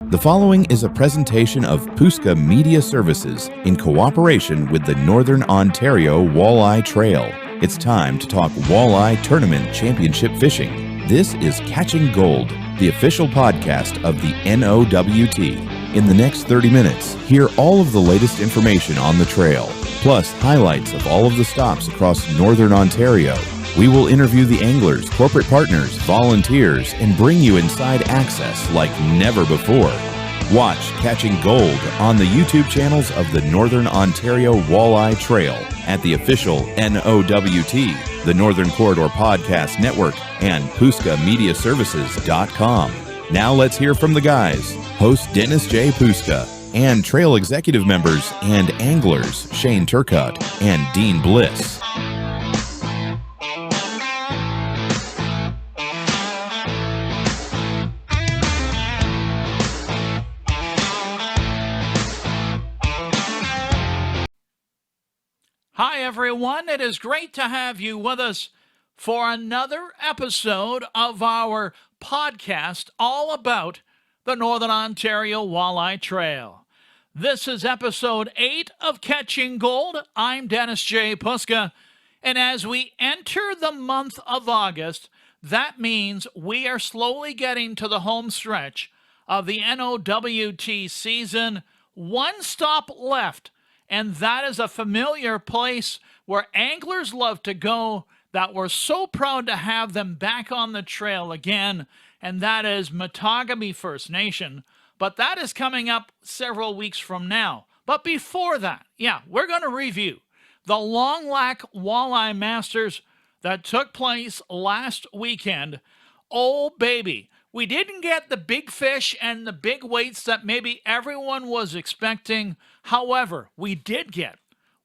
The following is a presentation of Puska Media Services in cooperation with the Northern Ontario Walleye Trail. It's time to talk Walleye Tournament Championship Fishing. This is Catching Gold, the official podcast of the NOWT. In the next 30 minutes, hear all of the latest information on the trail, plus highlights of all of the stops across Northern Ontario. We will interview the anglers, corporate partners, volunteers, and bring you inside access like never before. Watch Catching Gold on the YouTube channels of the Northern Ontario Walleye Trail at the official NOWT, the Northern Corridor Podcast Network, and PuskaMediaServices.com. Now let's hear from the guys, host Dennis J. Puska, and trail executive members and anglers Shane Turcotte and Dean Bliss. Hi, everyone. It is great to have you with us for another episode of our podcast all about the Northern Ontario Walleye Trail. This is episode 8 of Catching Gold. I'm Dennis J. Puska, and as we enter the month of August, that means we are slowly getting to the home stretch of the NOWT season. One stop left, and that is a familiar place where anglers love to go, that we're so proud to have them back on the trail again, and that is Matagami First Nation. But that is coming up several weeks from now. But before that, we're going to review the Longlac Walleye Masters that took place last weekend. Oh, baby. We didn't get the big fish and the big weights that maybe everyone was expecting. However, we did get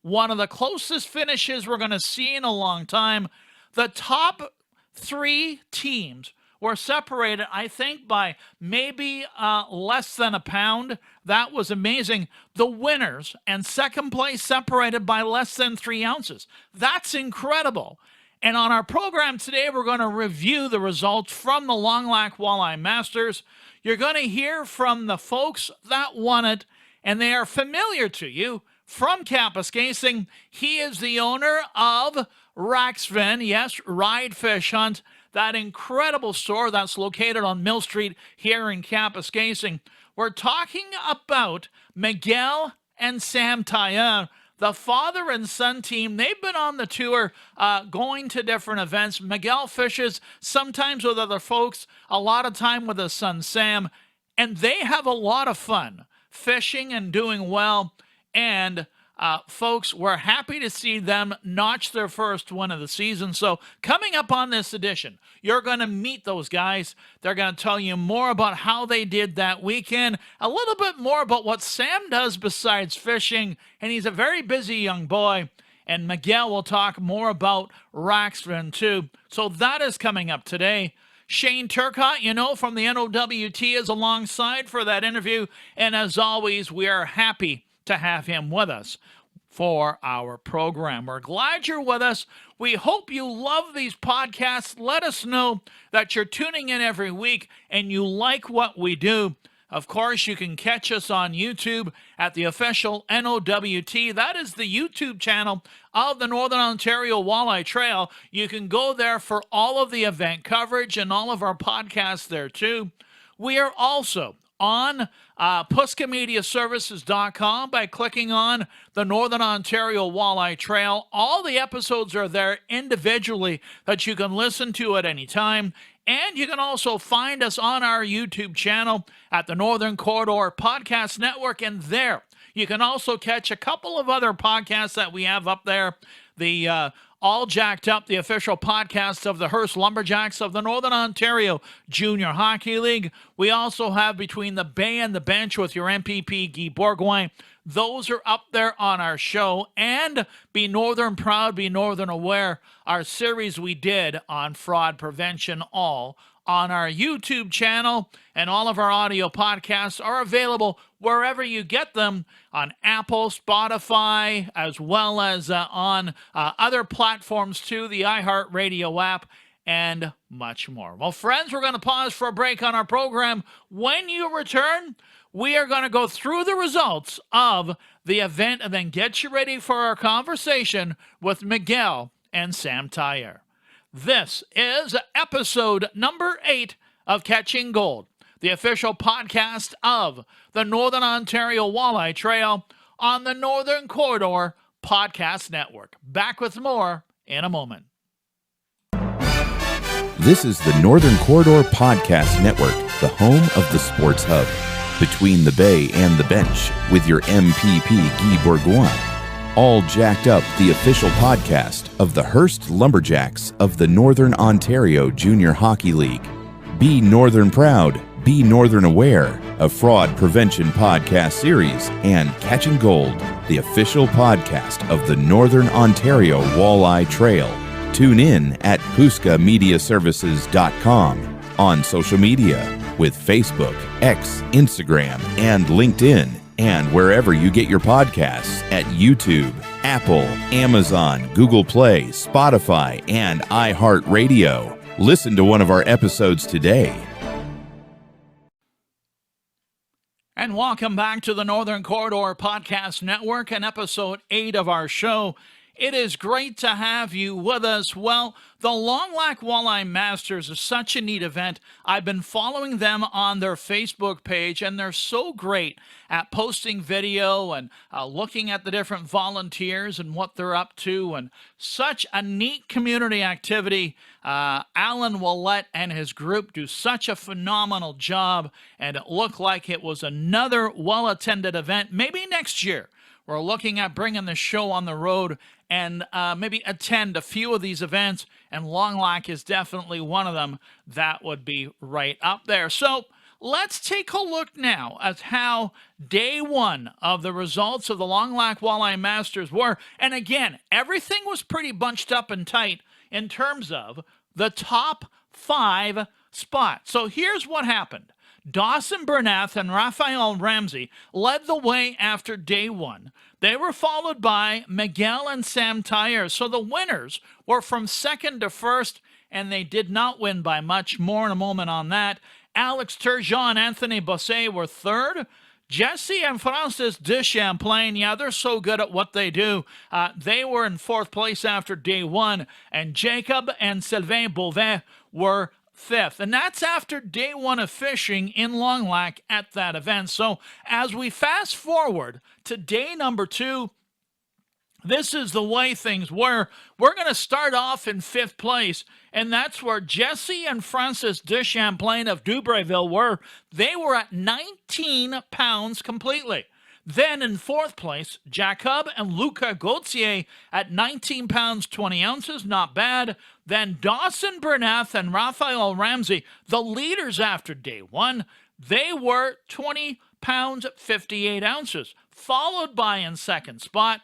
one of the closest finishes we're going to see in a long time. The top 3 teams were separated, I think, by maybe less than a pound. That was amazing. The winners and second place separated by less than 3 ounces. That's incredible. And on our program today, we're going to review the results from the Longlac Walleye Masters. You're going to hear from the folks that won it, and they are familiar to you from Kapuskasing. He is the owner of Raxven, yes, Ride Fish Hunt, that incredible store that's located on Mill Street here in Kapuskasing. We're talking about Miguel and Sam Taillon, the father and son team. They've been on the tour, going to different events. Miguel fishes sometimes with other folks, a lot of time with his son Sam, and they have a lot of fun fishing and doing well. And folks, we're happy to see them notch their first win of the season. So coming up on this edition, you're going to meet those guys. They're going to tell you more about how they did that weekend, a little bit more about what Sam does besides fishing, and he's a very busy young boy. And Miguel will talk more about Raxven too. So that is coming up today. Shane Turcotte, from the NOWT, is alongside for that interview. And as always, we are happy to have him with us for our program. We're glad you're with us. We hope you love these podcasts. Let us know that you're tuning in every week and you like what we do. Of course, you can catch us on YouTube at the official NOWT. That is the YouTube channel of the Northern Ontario Walleye Trail. You can go there for all of the event coverage and all of our podcasts there too. We are also on PuskaMediaServices.com by clicking on the Northern Ontario Walleye Trail. All the episodes are there individually that you can listen to at any time. And you can also find us on our YouTube channel at the Northern Corridor Podcast Network. And there, you can also catch a couple of other podcasts that we have up there. The All Jacked Up, the official podcast of the Hearst Lumberjacks of the Northern Ontario Junior Hockey League. We also have Between the Bay and the Bench with your MPP Guy Bourgoin. Those are up there on our show. And Be Northern Proud, Be Northern Aware, our series we did on fraud prevention, all on our YouTube channel. And all of our audio podcasts are available wherever you get them, on Apple, Spotify, as well as on other platforms too, the iHeartRadio app, and much more. Well, friends, we're going to pause for a break on our program. When you return, we are going to go through the results of the event and then get you ready for our conversation with Miguel and Sam Tyre. This is episode number 8 of Catching Gold, the official podcast of the Northern Ontario Walleye Trail on the Northern Corridor Podcast Network. Back with more in a moment. This is the Northern Corridor Podcast Network, the home of the Sports Hub. Between the Bay and the Bench with your MPP Guy Bourgoin. All jacked up, the official podcast of the Hearst Lumberjacks of the Northern Ontario Junior Hockey League. Be Northern Proud, Be Northern Aware, a fraud prevention podcast series, and Catching Gold, the official podcast of the Northern Ontario Walleye Trail. Tune in at PooskaMediaServices.com, on social media with Facebook, X, Instagram, and LinkedIn, and wherever you get your podcasts at YouTube, Apple, Amazon, Google Play, Spotify, and iHeartRadio. Listen to one of our episodes today. And welcome back to the Northern Corridor Podcast Network and episode 8 of our show. It is great to have you with us. Well, the Longlac Walleye Masters is such a neat event. I've been following them on their Facebook page, and they're so great at posting video and looking at the different volunteers and what they're up to, and such a neat community activity. Alan Wallette and his group do such a phenomenal job, and it looked like it was another well-attended event. Maybe next year we're looking at bringing the show on the road and maybe attend a few of these events, and Longlac is definitely one of them. That would be right up there. So let's take a look now at how day 1 of the results of the Longlac Walleye Masters were. And again, everything was pretty bunched up and tight in terms of the top 5 spots. So here's what happened. Dawson Bernath and Raphael Ramsey led the way after day 1. They were followed by Miguel and Sam Tyre. So the winners were from second to first, and they did not win by much. More in a moment on that. Alex Turgeon and Anthony Bosset were third. Jesse and Francis de Champlain, yeah, they're so good at what they do. They were in 4th place after day 1. And Jacob and Sylvain Beauvais were 5th. And that's after day 1 of fishing in Longlac at that event. So as we fast forward to day number 2, this is the way things were. We're going to start off in 5th place, and that's where Jesse and Francis de Champlain of Dubreuilville were. They were at 19 pounds completely. Then in 4th place, Jacob and Luca Gauthier at 19 pounds 20 ounces, not bad. Then Dawson Bernath and Raphael Ramsey, the leaders after day 1, they were 20 pounds 58 ounces. Followed by in 2nd spot,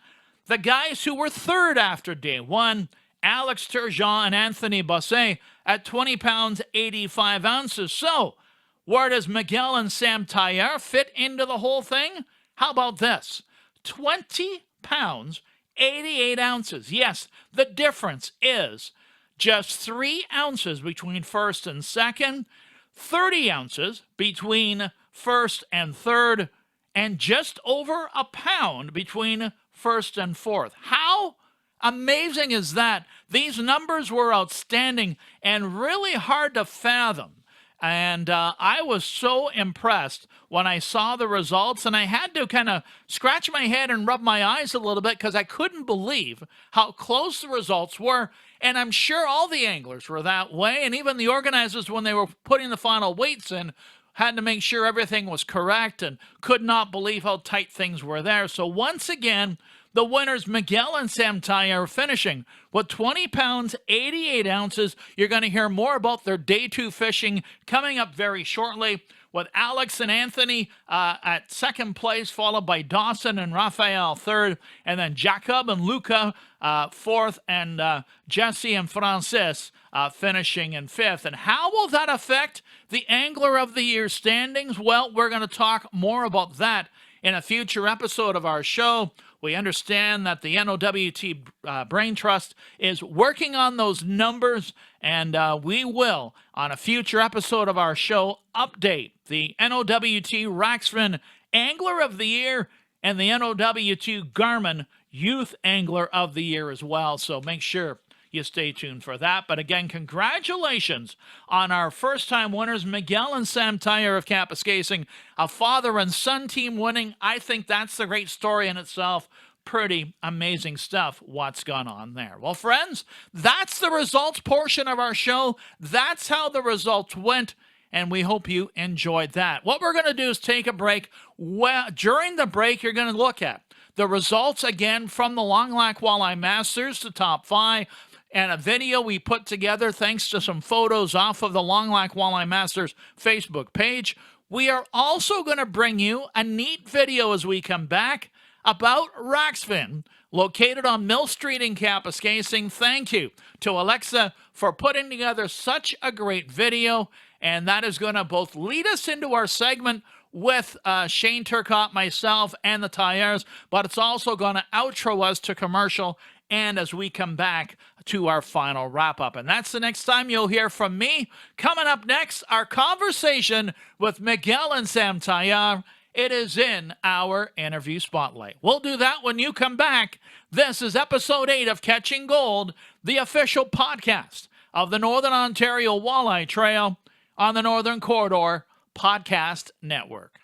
the guys who were 3rd after day 1, Alex Turgeon and Anthony Bosset at 20 pounds 85 ounces. So, where does Miguel and Sam Tyre fit into the whole thing? How about this? 20 pounds 88 ounces. Yes, the difference is just 3 ounces between 1st and 2nd, 30 ounces between 1st and 3rd, and just over a pound between 1st and 4th. How amazing is that? These numbers were outstanding and really hard to fathom. And I was so impressed when I saw the results, and I had to kind of scratch my head and rub my eyes a little bit because I couldn't believe how close the results were. And I'm sure all the anglers were that way, and even the organizers, when they were putting the final weights in, had to make sure everything was correct and could not believe how tight things were there. So once again, the winners, Miguel and Sam Tyre, are finishing with 20 pounds, 88 ounces. You're going to hear more about their day 2 fishing coming up very shortly, with Alex and Anthony at 2nd place, followed by Dawson and Raphael 3rd, and then Jacob and Luca 4th, and Jesse and Francis finishing in 5th. And how will that affect the Angler of the Year standings? Well, we're going to talk more about that in a future episode of our show. We understand that the NOWT Brain Trust is working on those numbers, and we will, on a future episode of our show, update the NOWT Raxfin Angler of the Year and the NOWT Garmin Youth Angler of the Year as well. So make sure you stay tuned for that. But again, congratulations on our first-time winners, Miguel and Sam Tyre of Kapuskasing, a father and son team winning. I think that's the great story in itself. Pretty amazing stuff, what's gone on there. Well, friends, that's the results portion of our show. That's how the results went, and we hope you enjoyed that. What we're going to do is take a break. Well, during the break, you're going to look at the results again from the Longlac Walleye Masters, the top 5, and a video we put together thanks to some photos off of the Longlac Walleye Masters Facebook page. We are also going to bring you a neat video as we come back about Raxfin, located on Mill Street in Kapuskasing. Thank you to Alexa for putting together such a great video, and that is going to both lead us into our segment with Shane Turcotte, myself, and the Tyres, but it's also going to outro us to commercial and as we come back to our final wrap-up. And that's the next time you'll hear from me. Coming up next, our conversation with Miguel and Sam Tyre. It is in our interview spotlight. We'll do that when you come back. This is episode 8 of Catching Gold, the official podcast of the Northern Ontario Walleye Trail on the Northern Corridor Podcast Network.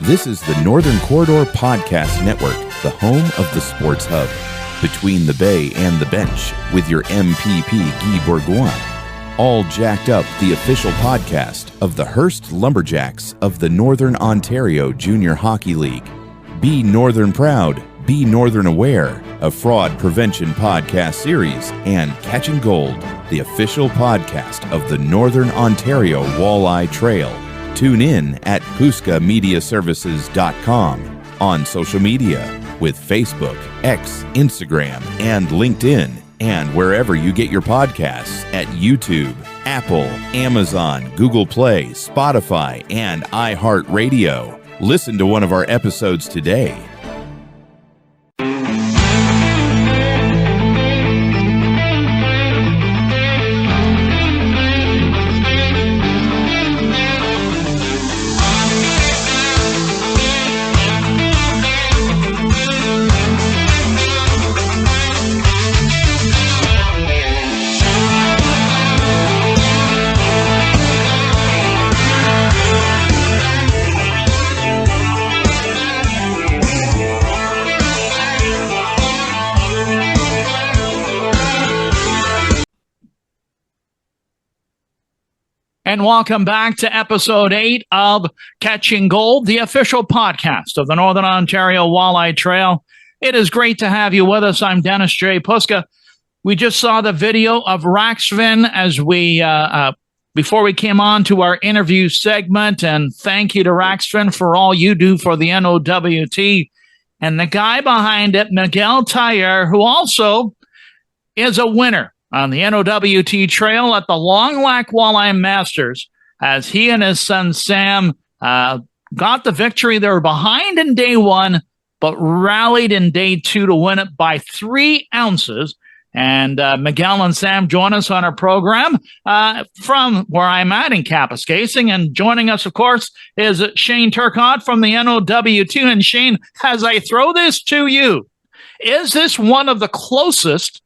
This is the Northern Corridor Podcast Network, the home of the Sports Hub. Between the Bay and the Bench, with your MPP Guy Bourgoin. All jacked up, the official podcast of the Hearst Lumberjacks of the Northern Ontario Junior Hockey League. Be Northern Proud, Be Northern Aware, a fraud prevention podcast series, and Catching Gold, the official podcast of the Northern Ontario Walleye Trail. Tune in at PuskaMediaServices.com, on social media with Facebook, X, Instagram, and LinkedIn, and wherever you get your podcasts at YouTube, Apple, Amazon, Google Play, Spotify, and iHeartRadio. Listen to one of our episodes today. And welcome back to episode 8 of Catching Gold, the official podcast of the Northern Ontario Walleye Trail. It is great to have you with us. I'm Dennis J. Puska. We just saw the video of Raxfin as we before we came on to our interview segment, and thank you to Raxfin for all you do for the NOWT. And the guy behind it, Miguel Tyre, who also is a winner on the NOWT Trail at the Longlac Walleye Masters, as he and his son Sam got the victory. They were behind in day 1, but rallied in day 2 to win it by 3 ounces. And Miguel and Sam join us on our program from where I'm at in Kapuskasing. And joining us, of course, is Shane Turcotte from the NOWT. And Shane, as I throw this to you, is this one of the closest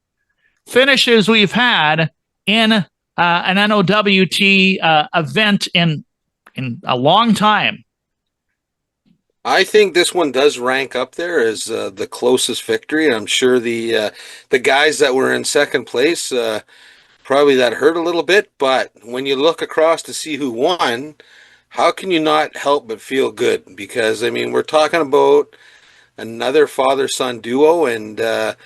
finishes we've had in an NOWT event in a long time. I think this one does rank up there as the closest victory. I'm sure the guys that were in second place probably that hurt a little bit, but when you look across to see who won, how can you not help but feel good? Because I mean, we're talking about another father-son duo, and again,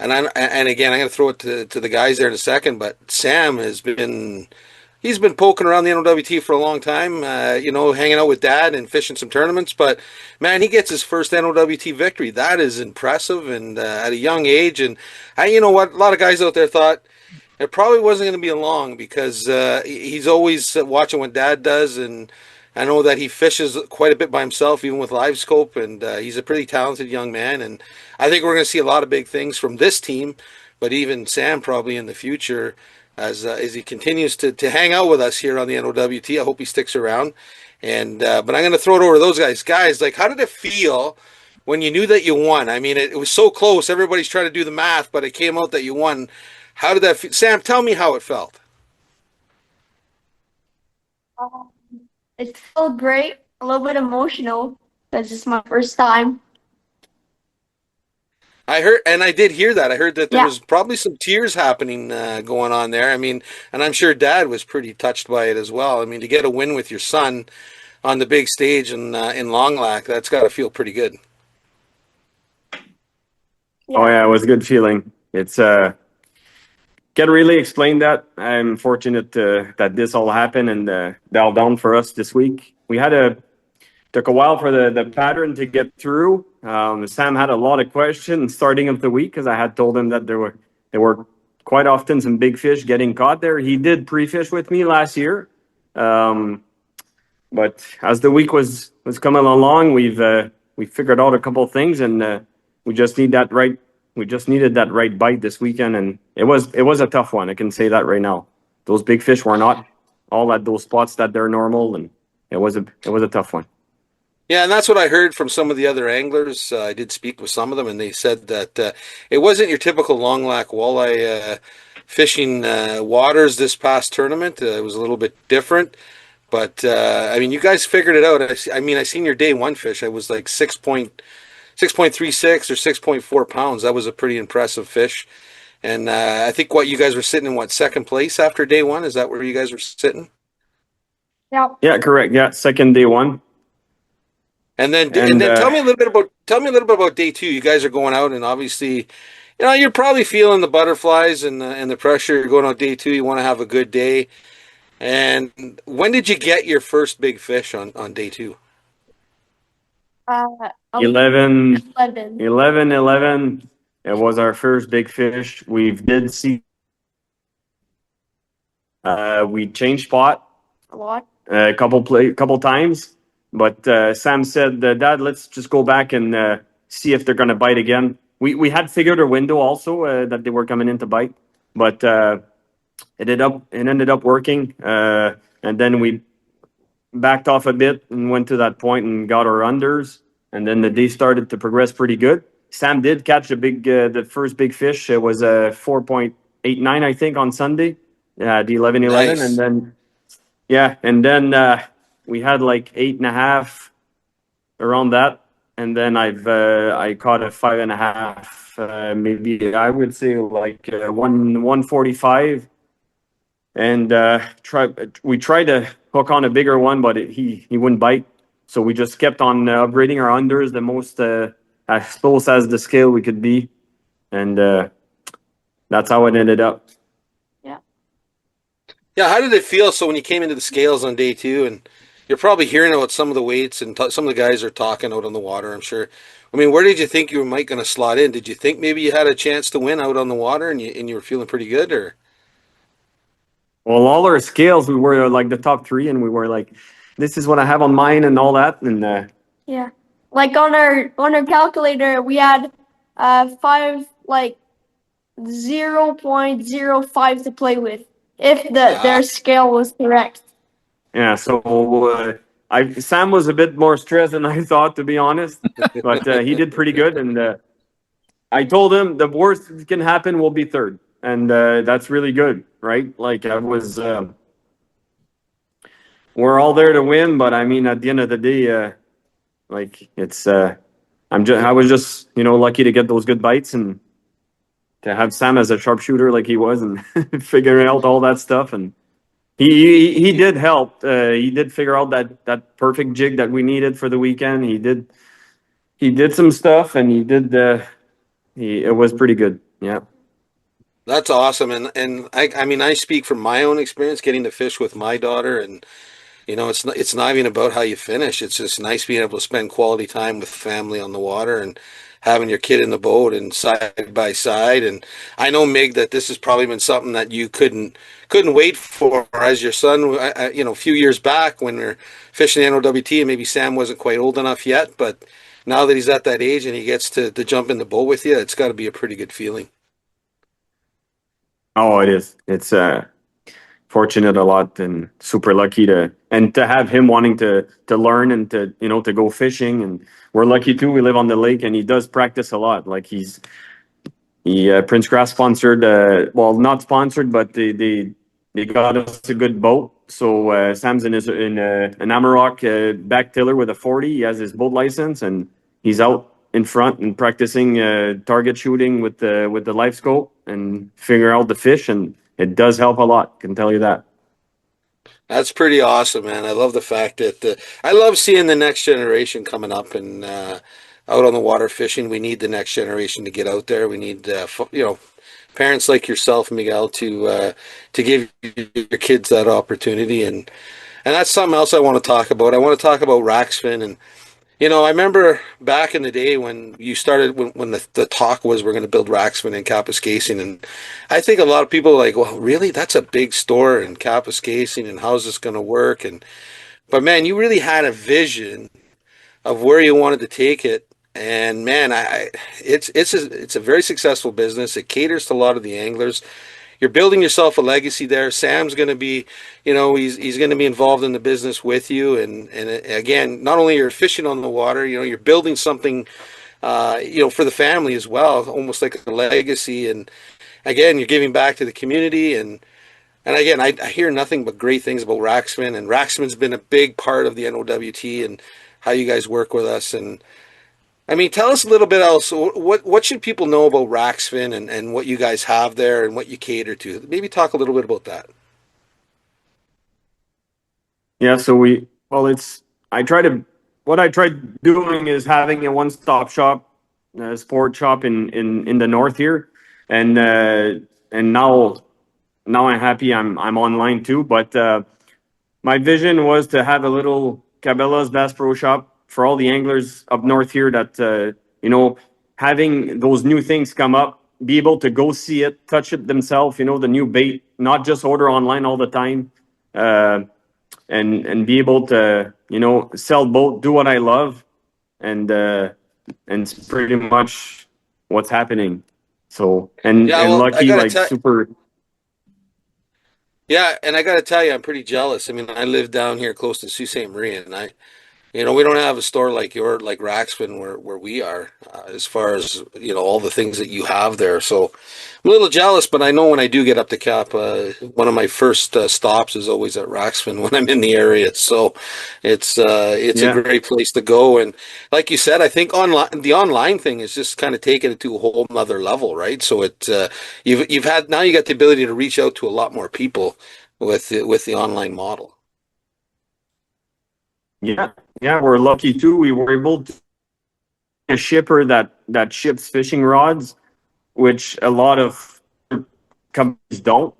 I'm going to throw it to the guys there in a second, but Sam has been. He's been poking around the NOWT for a long time, hanging out with Dad and fishing some tournaments. But man, he gets his first NOWT victory. That is impressive, and at a young age. And you know what? A lot of guys out there thought it probably wasn't going to be long because he's always watching what Dad does, and I know that he fishes quite a bit by himself, even with live scope, and he's a pretty talented young man. And I think we're going to see a lot of big things from this team, but even Sam probably in the future as he continues to hang out with us here on the NOWT. I hope he sticks around. And but I'm going to throw it over to those guys. Guys, like, how did it feel when you knew that you won? I mean, it was so close. Everybody's trying to do the math, but it came out that you won. How did that feel? Sam, tell me how it felt. It felt great, a little bit emotional because it's my first time. I heard, and I did hear that. I heard that there was probably some tears happening going on there. I mean, and I'm sure Dad was pretty touched by it as well. I mean, to get a win with your son on the big stage in Longlac, that's got to feel pretty good. Yeah. Oh yeah, it was a good feeling. It's can't really explain that. I'm fortunate that this all happened and dialed down for us this week. We had took a while for the pattern to get through. Sam had a lot of questions starting of the week because I had told him that there were quite often some big fish getting caught there. He did pre-fish with me last year, but as the week was coming along, we figured out a couple of things, and we just need that right. We just needed that right bite this weekend, and it was a tough one. I can say that right now. Those big fish were not all at those spots that they're normal, and it was a tough one. Yeah, and that's what I heard from some of the other anglers. I did speak with some of them, and they said that it wasn't your typical longlac walleye fishing waters this past tournament. It was a little bit different, but I mean, you guys figured it out. I seen your day one fish. I was like 6.36 or 6.4 pounds. That was a pretty impressive fish. And I think you guys were sitting in second place after day one? Is that where you guys were sitting? Yeah. Yeah, correct. Yeah, second day one. And then tell me a little bit about day two. You guys are going out, and obviously, you're probably feeling the butterflies and the pressure. You're going out day two. You want to have a good day. And when did you get your first big fish on day two? 11. It was our first big fish. We did see. We changed spot A lot. a couple times. But Sam said, Dad, let's just go back and see if they're going to bite again. We had figured a window also that they were coming in to bite, but it ended up working. And then we backed off a bit and went to that point and got our unders. And then the day started to progress pretty good. Sam did catch the first big fish. It was a 4.89, I think, on Sunday, the 11-11. Nice. And then we had like 8.5 around that, and then I caught a 5.5, maybe I would say like 145, and we tried to hook on a bigger one, but he wouldn't bite, so we just kept on upgrading our unders the most as close as the scale we could be, and that's how it ended up. Yeah, how did it feel? So when you came into the scales on day two, and you're probably hearing about some of the weights, and some of the guys are talking out on the water, I'm sure. I mean, where did you think you might going to slot in? Did you think maybe you had a chance to win out on the water, and you were feeling pretty good, or? Well, all our scales, we were like the top three, and we were like, this is what I have on mine and all that, and Yeah. Like on our calculator, we had 0.05 to play with if their scale was correct. yeah. So Sam was a bit more stressed than I thought, to be honest, but he did pretty good. And I told him the worst that can happen will be third. and that's really good, right? Like we're all there to win, but I mean, at the end of the day, like it's I was just lucky to get those good bites and to have Sam as a sharpshooter like he was and figuring out all that stuff. And he did help. He did figure out that perfect jig that we needed for the weekend. He did some stuff, and it was pretty good. Yeah. That's awesome. And I mean, I speak from my own experience getting to fish with my daughter, and it's not even about how you finish. It's just nice being able to spend quality time with family on the water and having your kid in the boat and side by side. And I know, Mig, that this has probably been something that you couldn't wait for as your son. A few years back when we were fishing the NOWT, and maybe Sam wasn't quite old enough yet, but now that he's at that age and he gets to jump in the boat with you, it's got to be a pretty good feeling. Oh, it is. It's fortunate a lot and super lucky to have him wanting to learn and to go fishing. And we're lucky too. We live on the lake, and he does practice a lot. Like he Prince Craft sponsored, well, not sponsored, but they got us a good boat. So Sam's in an Amarok back tiller with a 40. He has his boat license, and he's out in front and practicing target shooting with the live scope and figure out the fish. And it does help a lot, can tell you that. That's pretty awesome, man. I love the fact that I love seeing the next generation coming up and out on the water fishing. We need the next generation to get out there. We need parents like yourself, Miguel, to give your kids that opportunity. And that's something else I want to talk about. I want to talk about Raxfin. And I remember back in the day when you started, when the talk was we're going to build Raxfin in Kapuskasing, and I think a lot of people are like, well, really, that's a big store in Kapuskasing, and how's this going to work? But man, you really had a vision of where you wanted to take it, and man, it's a very successful business. It caters to a lot of the anglers. You're building yourself a legacy there. Sam's going to be, he's going to be involved in the business with you. And again, not only you're fishing on the water, you're building something, for the family as well, almost like a legacy. And again, you're giving back to the community. And again, I hear nothing but great things about Raxfin. And Raxfin's been a big part of the NOWT and how you guys work with us. And I mean, tell us a little bit else. What should people know about Raxfin and what you guys have there and what you cater to? Maybe talk a little bit about that. Yeah, so what I tried doing is having a one-stop shop, sport shop in the north here, and now I'm happy I'm online too. But my vision was to have a little Cabela's Bass Pro Shop for all the anglers up north here that, having those new things come up, be able to go see it, touch it themselves, the new bait, not just order online all the time, and be able to, sell boat, do what I love, and it's pretty much what's happening. So, and lucky, like super. Yeah, and I got to tell you, I'm pretty jealous. I mean, I live down here close to Sault Ste. Marie, and we don't have a store like Raxfin where we are, as far as, all the things that you have there. So I'm a little jealous, but I know when I do get up to Cap, one of my first stops is always at Raxfin when I'm in the area. So it's a great place to go. And like you said, I think the online thing is just kind of taking it to a whole nother level, right? So you got the ability to reach out to a lot more people with the online model. Yeah, we're lucky too. We were able to a shipper that ships fishing rods, which a lot of companies don't.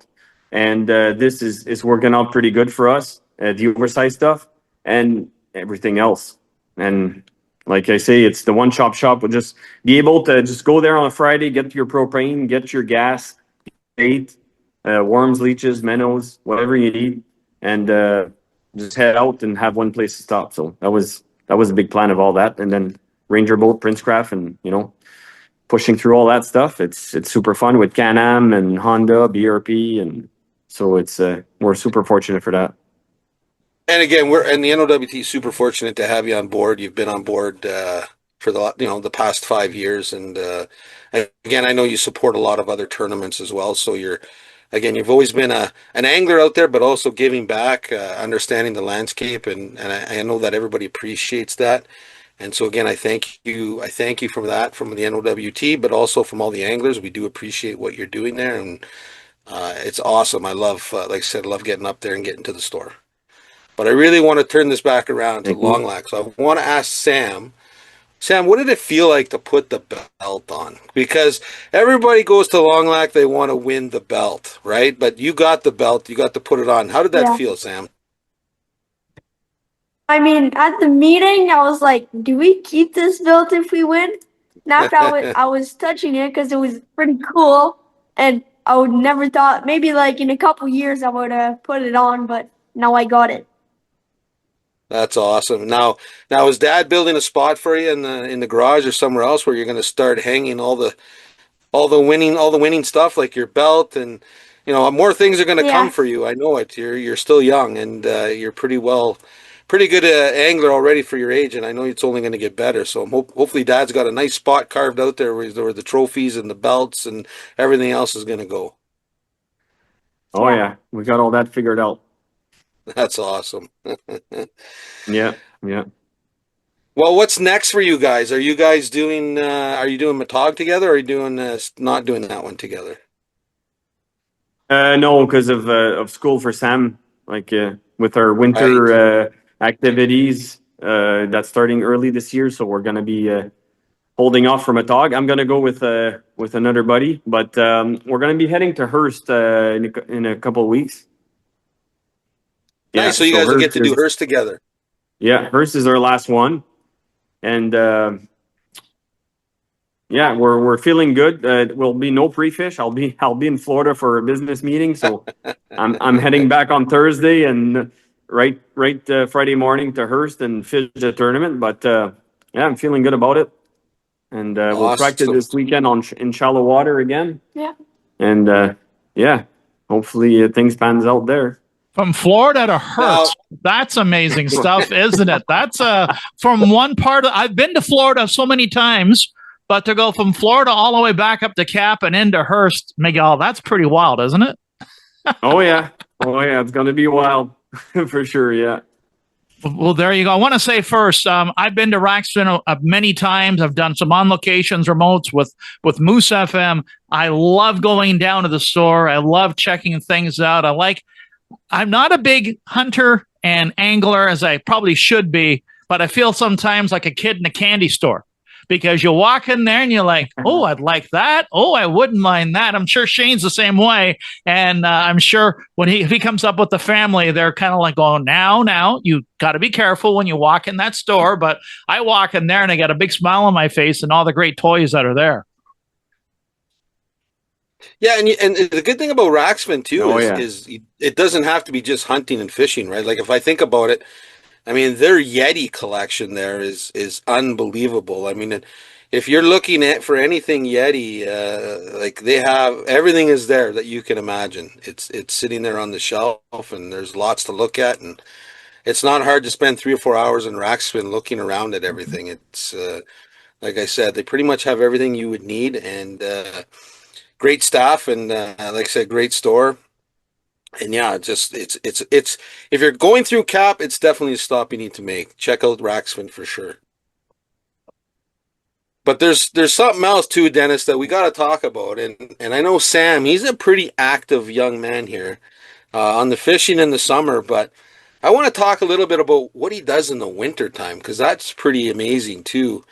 And this is working out pretty good for us, the oversized stuff and everything else. And like I say, it's the one-stop shop. We'll just be able to just go there on a Friday, get your propane, get your gas, bait, worms, leeches, minnows, whatever you need, and just head out and have one place to stop. So that was a big plan of all that. And then Ranger Boat, Prince Craft, and pushing through all that stuff. It's super fun with Can-Am and Honda, BRP, and so we're super fortunate for that. And again, the NOWT super fortunate to have you on board. You've been on board for the past 5 years. And again, I know you support a lot of other tournaments as well. So you've always been an angler out there, but also giving back, understanding the landscape, and I know that everybody appreciates that. And so again, I thank you. I thank you for that from the NOWT, but also from all the anglers. We do appreciate what you're doing there, and it's awesome. I love, like I said, I love getting up there and getting to the store. But I really want to turn this back around to Thank you. longlac. So I want to ask Sam. Sam, what did it feel like to put the belt on? Because everybody goes to longlac, they want to win the belt, right? But you got the belt, you got to put it on. How did that Yeah. feel, Sam? I mean, at the meeting, I was like, "Do we keep this belt if we win?" And after I was touching it because it was pretty cool, and I would never thought maybe like in a couple years I would put it on, but now I got it. That's awesome. Now is Dad building a spot for you in the garage or somewhere else where you're going to start hanging all the winning stuff like your belt, and more things are going to come Yeah, for you. I know it. You're still young, and you're pretty good angler already for your age, and I know it's only going to get better. So hopefully Dad's got a nice spot carved out there where the trophies and the belts and everything else is going to go. Oh yeah. yeah, we got all that figured out. That's awesome. Yeah, yeah. Well, what's next for you guys? Are you guys doing Matog together, or are you doing not doing that one together? No, because of school for Sam, like with our Right. winter activities that's starting early this year, so we're gonna be holding off from a dog. I'm gonna go with another buddy, but we're gonna be heading to Hearst in a couple of weeks. Yeah, Nice. So you so guys will get Hearst to do is hers together. Hearst is our last one, and yeah, we're feeling good. Will be no pre-fish. I'll be in Florida for a business meeting, so I'm heading back on Thursday and right Friday morning to Hearst and fish the tournament. But yeah, I'm feeling good about it, and we'll practice Awesome. this weekend in shallow water again. Yeah. And yeah, hopefully things pans out there. From Florida to Now, Hertz. That's amazing stuff, isn't it? That's from one part of, I've been to Florida so many times, but to go from Florida all the way back up to Cap and into Hearst, Miguel, that's pretty wild, isn't it? Oh yeah, it's gonna be wild for sure. Yeah. Well, there you go. I want to say first, I've been to Raxton many times. I've done some on locations remotes with Moose FM. I love going down to the store. I love checking things out. I'm not a big hunter and angler as I probably should be, but I feel sometimes like a kid in a candy store because you walk in there and you're like, oh, I'd like that. Oh, I wouldn't mind that. I'm sure Shane's the same way. And I'm sure if he comes up with the family, they're kind of like, oh, now, you got to be careful when you walk in that store. But I walk in there and I got a big smile on my face and all the great toys that are there. yeah, and the good thing about Raxman too Oh is yeah. is it doesn't have to be just hunting and fishing, right? Like if I think about it, I mean their Yeti collection there is unbelievable. I mean, if you're looking at for anything Yeti, like they have everything is there that you can imagine. It's sitting there on the shelf, and there's lots to look at, and it's not hard to spend 3 or 4 hours in Raxman looking around at everything. It's like I said, they pretty much have everything you would need, and great staff, and like I said, great store. And yeah, it's if you're going through Cap, it's definitely a stop you need to make. Check out Raxman for sure. But there's something else too, Dennis, that we got to talk about, and I know Sam, he's a pretty active young man here on the fishing in the summer, but I want to talk a little bit about what he does in the winter time because that's pretty amazing too.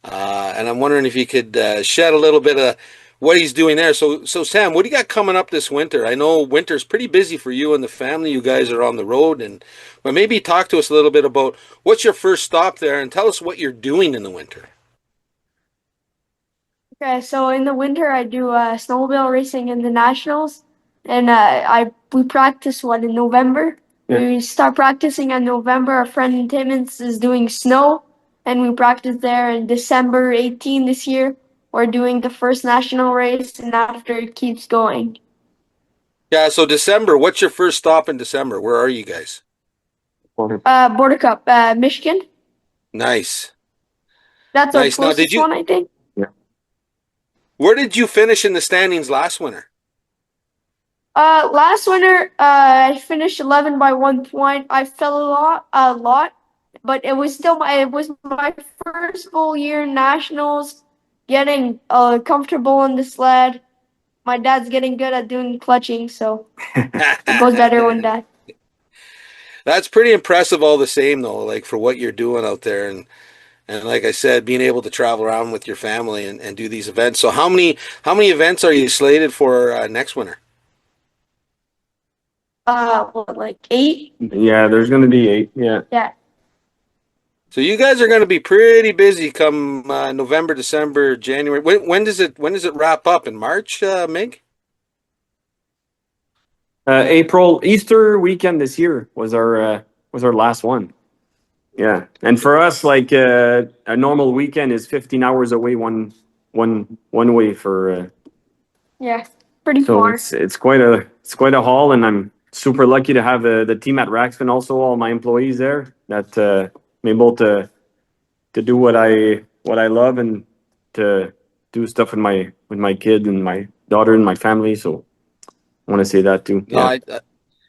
And I'm wondering if you could shed a little bit of what he's doing there. So Sam, what do you got coming up this winter? I know winter's pretty busy for you and the family. You guys are on the road, but maybe talk to us a little bit about what's your first stop there, and tell us what you're doing in the winter. Okay, so in the winter I do snowmobile racing in the nationals, and we practice in November. Yeah. We start practicing in November. Our friend Timmons is doing snow, and we practice there in December 18 this year. We're doing the first national race, and after it keeps going. Yeah, so December, what's your first stop in December? Where are you guys? Border Cup, Michigan. Nice. That's our Nice. Now, closest one, I think. where did you finish in the standings last winter? Last winter, I finished 11 by 1 point. I fell a lot, but it was my first full year in nationals, getting comfortable on the sled. My dad's getting good at doing clutching, so it goes better when dad. That's pretty impressive all the same, though, like for what you're doing out there. And like I said, being able to travel around with your family and do these events. So how many events are you slated for next winter? What, like 8? Yeah, there's going to be 8. Yeah. Yeah. So you guys are going to be pretty busy come November, December, January. When does it wrap up in March, Mig? April Easter weekend this year was our last one. Yeah, and for us, like a normal weekend is 15 hours away one way for. Yeah. Pretty So far. it's quite a haul, and I'm super lucky to have the team at Raxton, also all my employees there that I'm able to do what I love and to do stuff with my kid and my daughter and my family. So I want to say that too. No, Yeah,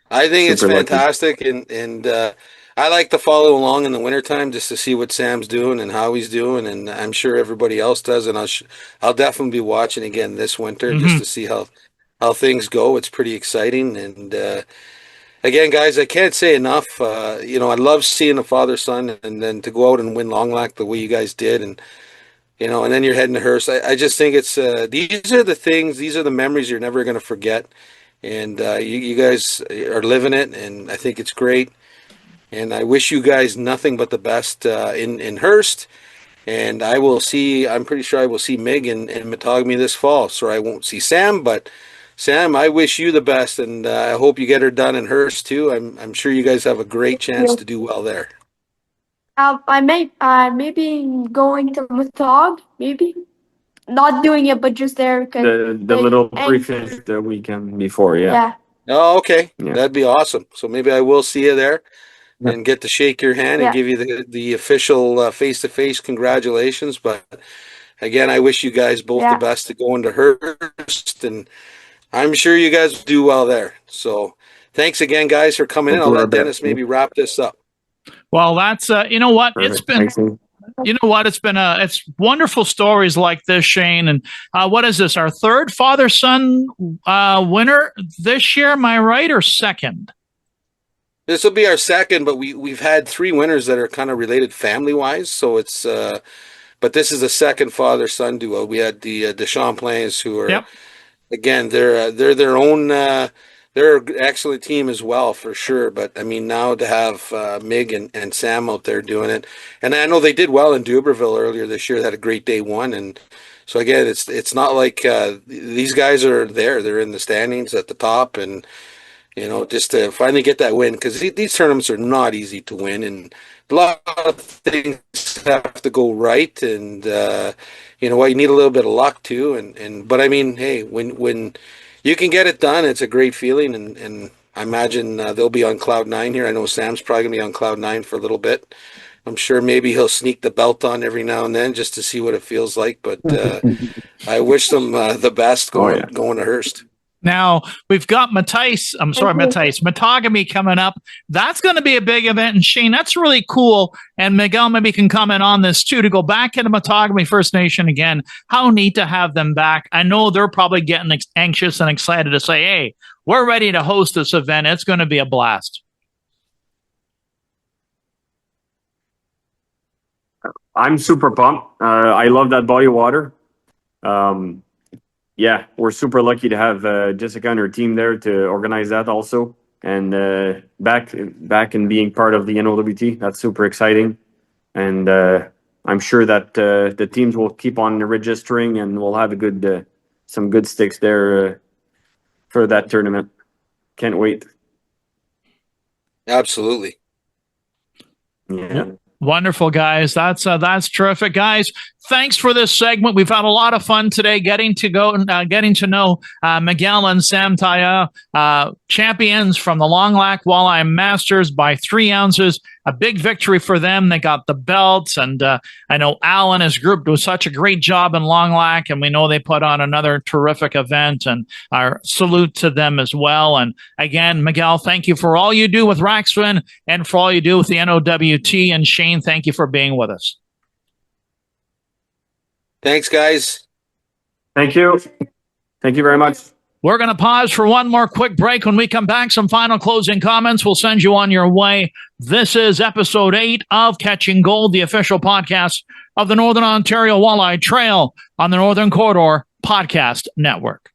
I think it's super lucky. fantastic, and I like to follow along in the wintertime just to see what Sam's doing and how he's doing, and I'm sure everybody else does, and I'll definitely be watching again this winter just to see how things go. It's pretty exciting, and again, guys, I can't say enough. I love seeing a father-son, and then to go out and win longlac the way you guys did, and and then you're heading to Hearst. I just think it's these are the things, these are the memories you're never going to forget. And you guys are living it, and I think it's great. And I wish you guys nothing but the best in Hearst. And I'm pretty sure I will see Mig in Matagami this fall. So I won't see Sam, but Sam, I wish you the best, and I hope you get her done in Hearst too. I'm sure you guys have a great chance to do well there. I may be going to Matog, maybe. Not doing it, but just there because The little pre-fish the weekend before. Yeah. yeah. Oh, okay. Yeah. That'd be awesome. So maybe I will see you there Yeah. and get to shake your hand and Yeah. give you the official face-to-face congratulations. But again, I wish you guys both the Yeah. best to go into Hearst, and I'm sure you guys will do well there. So thanks again, guys, for coming in. We'll I'll do our let Dennis best. maybe wrap this up. Well, that's you know what it's Perfect. been. Thanks, Ian. You know what it's been. It's wonderful stories like this, Shane. And what is this? Our third father-son winner this year? Am I right, or second? This will be our second, but we've had 3 winners that are kind of related family-wise. So it's but this is the second father-son duo. We had the Deschamplains, who are again they're their own. They're an excellent team as well, for sure. But I mean, now to have Mig and Sam out there doing it, and I know they did well in Dubreuilville earlier this year. They had a great day one, and so again, it's not like these guys are there. They're in the standings at the top, and just to finally get that win, because these tournaments are not easy to win, and a lot of things have to go right, and you need a little bit of luck too, but I mean, hey, when you can get it done, it's a great feeling, and I imagine they'll be on cloud 9 here. I know Sam's probably gonna be on cloud 9 for a little bit. I'm sure maybe he'll sneak the belt on every now and then just to see what it feels like, but I wish them the best going to Hearst. Now we've got Matagami coming up. That's going to be a big event. And Shane, that's really cool. And Miguel maybe can comment on this too, to go back into Matagami First Nation again. How neat to have them back. I know they're probably getting anxious and excited to say, hey, we're ready to host this event. It's going to be a blast. I'm super pumped. I love that body of water. Yeah, we're super lucky to have Jessica and her team there to organize that also, and back and being part of the NOWT. That's super exciting, and I'm sure that the teams will keep on registering, and we'll have some good sticks there for that tournament. Can't wait. Absolutely. Yeah. Wonderful, guys. That's terrific, guys. thanks for this segment. We've had a lot of fun today getting to know Miguel and Sam Taya, champions from the Longlac Walleye Masters by 3 ounces. A big victory for them. They got the belts, and I know Al and his group do such a great job in Longlac, and we know they put on another terrific event, and our salute to them as well. And again, Miguel, thank you for all you do with Raxfin and for all you do with the NOWT. And Shane, thank you for being with us. Thanks, guys. Thank you. Thank you very much. We're going to pause for one more quick break. When we come back, some final closing comments. We'll send you on your way. This is episode 8 of Catching Gold, the official podcast of the Northern Ontario Walleye Trail on the Northern Corridor Podcast Network.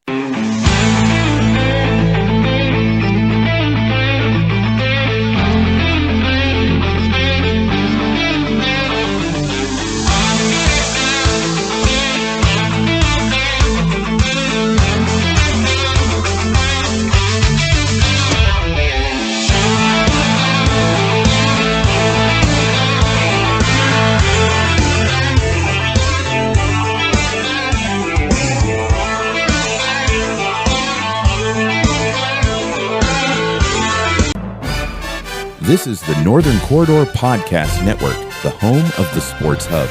This is the Northern Corridor Podcast Network, the home of the Sports Hub.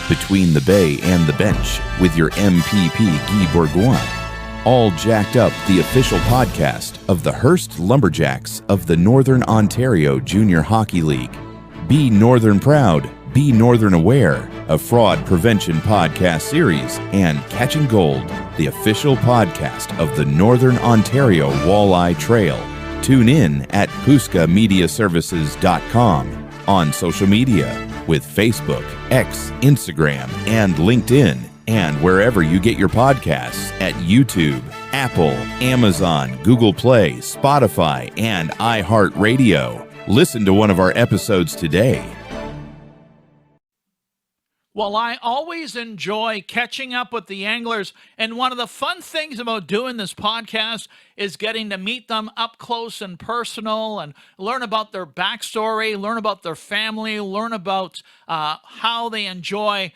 Between the Bay and the Bench, with your MPP Guy Bourgoin. All jacked up, the official podcast of the Hearst Lumberjacks of the Northern Ontario Junior Hockey League. Be Northern Proud, Be Northern Aware, a fraud prevention podcast series, and Catching Gold, the official podcast of the Northern Ontario Walleye Trail. Tune in at PuskaMediaServices.com, on social media with Facebook, X, Instagram, and LinkedIn, and wherever you get your podcasts at YouTube, Apple, Amazon, Google Play, Spotify, and iHeartRadio. Listen to one of our episodes today. Well, I always enjoy catching up with the anglers, and one of the fun things about doing this podcast is getting to meet them up close and personal and learn about their backstory, learn about their family, learn about how they enjoy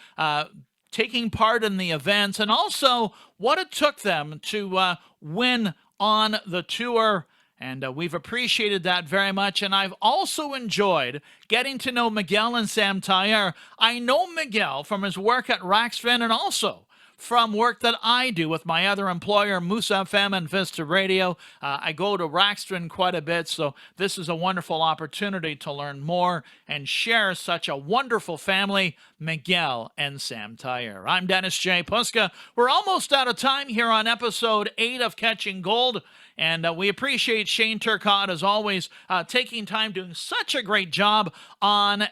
taking part in the events, and also what it took them to win on the tour. And we've appreciated that very much. And I've also enjoyed getting to know Miguel and Sam Tyer. I know Miguel from his work at Raxfin and also from work that I do with my other employer, Moose FM and Vista Radio. I go to Raxfin quite a bit, so this is a wonderful opportunity to learn more and share such a wonderful family, Miguel and Sam Tyer. I'm Dennis J. Puska. We're almost out of time here on episode 8 of Catching Gold. And we appreciate Shane Turcotte, as always, taking time, doing such a great job on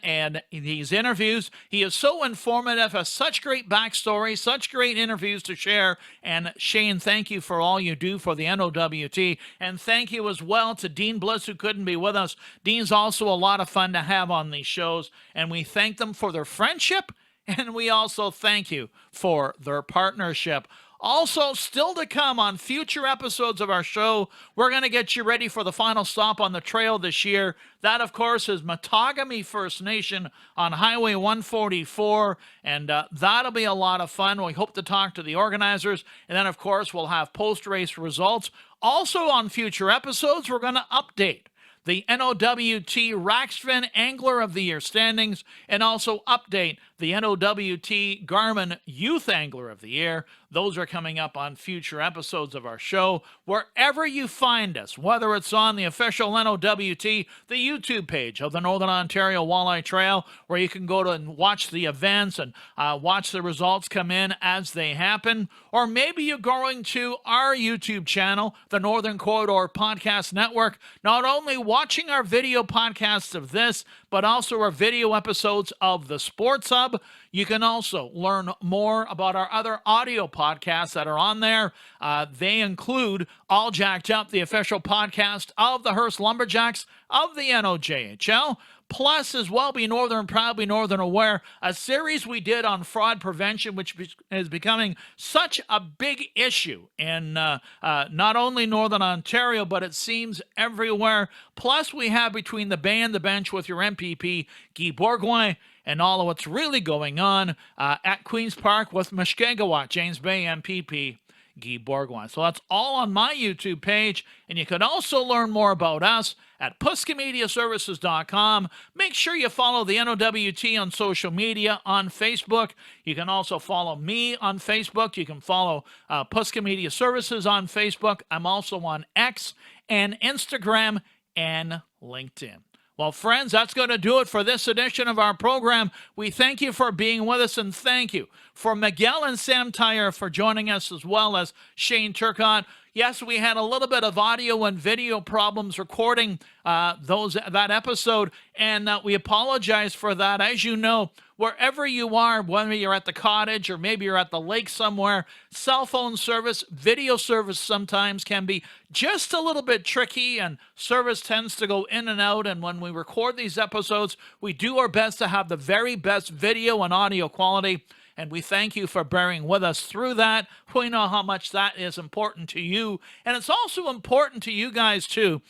these interviews. He is so informative, has such great backstory, such great interviews to share. And Shane, thank you for all you do for the NOWT. And thank you as well to Dean Bliss, who couldn't be with us. Dean's also a lot of fun to have on these shows. And we thank them for their friendship. And we also thank you for their partnership. Also, still to come on future episodes of our show, we're going to get you ready for the final stop on the trail this year. That, of course, is Matagami First Nation on Highway 144, and that'll be a lot of fun. We hope to talk to the organizers, and then, of course, we'll have post-race results. Also, on future episodes, we're going to update the NOWT Raxfin Angler of the Year standings, and also update the NOWT Garmin Youth Angler of the Year. Those are coming up on future episodes of our show. Wherever you find us, whether it's on the official NOWT, the YouTube page of the Northern Ontario Walleye Trail, where you can go to and watch the events and watch the results come in as they happen, or maybe you're going to our YouTube channel, the Northern Corridor Podcast Network, not only watching our video podcasts of this, but also our video episodes of the Sports Hub. You can also learn more about our other audio podcasts that are on there. They include All Jacked Up, the official podcast of the Hearst Lumberjacks of the NOJHL. Plus, as well, Be Northern, Proud, Be Northern Aware, a series we did on fraud prevention, which is becoming such a big issue in not only Northern Ontario, but it seems everywhere. Plus, we have Between the Bay and the Bench with your MPP, Guy Bourgoin, and all of what's really going on at Queen's Park with Mushkegowuk, James Bay MPP, Guy Bourgoin. So that's all on my YouTube page, and you can also learn more about us at PuskaMediaServices.com. Make sure you follow the NOWT on social media on Facebook. You can also follow me on Facebook. You can follow Puska Media Services on Facebook. I'm also on X and Instagram and LinkedIn. Well, friends, that's going to do it for this edition of our program. We thank you for being with us, and thank you for Miguel and Sam Tyre for joining us, as well as Shane Turcotte. Yes, we had a little bit of audio and video problems recording that episode, and we apologize for that. As you know, wherever you are, whether you're at the cottage or maybe you're at the lake somewhere, cell phone service, video service sometimes can be just a little bit tricky, and service tends to go in and out. And when we record these episodes, we do our best to have the very best video and audio quality. And we thank you for bearing with us through that. We know how much that is important to you. And it's also important to you guys, too,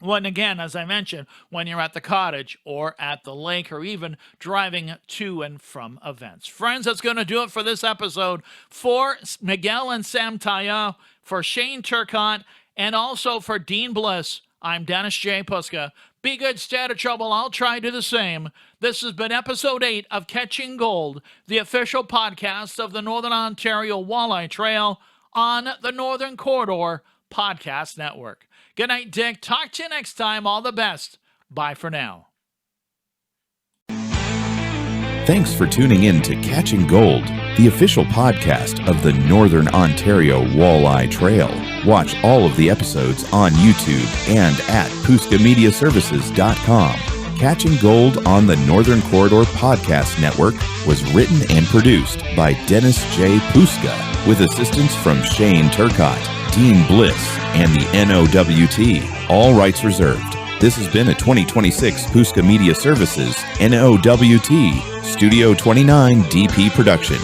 when, again, as I mentioned, when you're at the cottage or at the lake or even driving to and from events. Friends, that's going to do it for this episode. For Miguel and Sam Tyre, for Shane Turcotte, and also for Dean Bliss, I'm Dennis J. Puska. Be good, stay out of trouble. I'll try to do the same. This has been episode 8 of Catching Gold, the official podcast of the Northern Ontario Walleye Trail on the Northern Corridor Podcast Network. Good night, Dick. Talk to you next time. All the best. Bye for now. Thanks for tuning in to Catching Gold, the official podcast of the Northern Ontario Walleye Trail. Watch all of the episodes on YouTube and at PuskaMediaServices.com. Catching Gold on the Northern Corridor Podcast Network was written and produced by Dennis J. Puska, with assistance from Shane Turcotte, Dean Bliss, and the NOWT. All rights reserved. This has been a 2026 Puska Media Services NOWT Studio 29 DP production.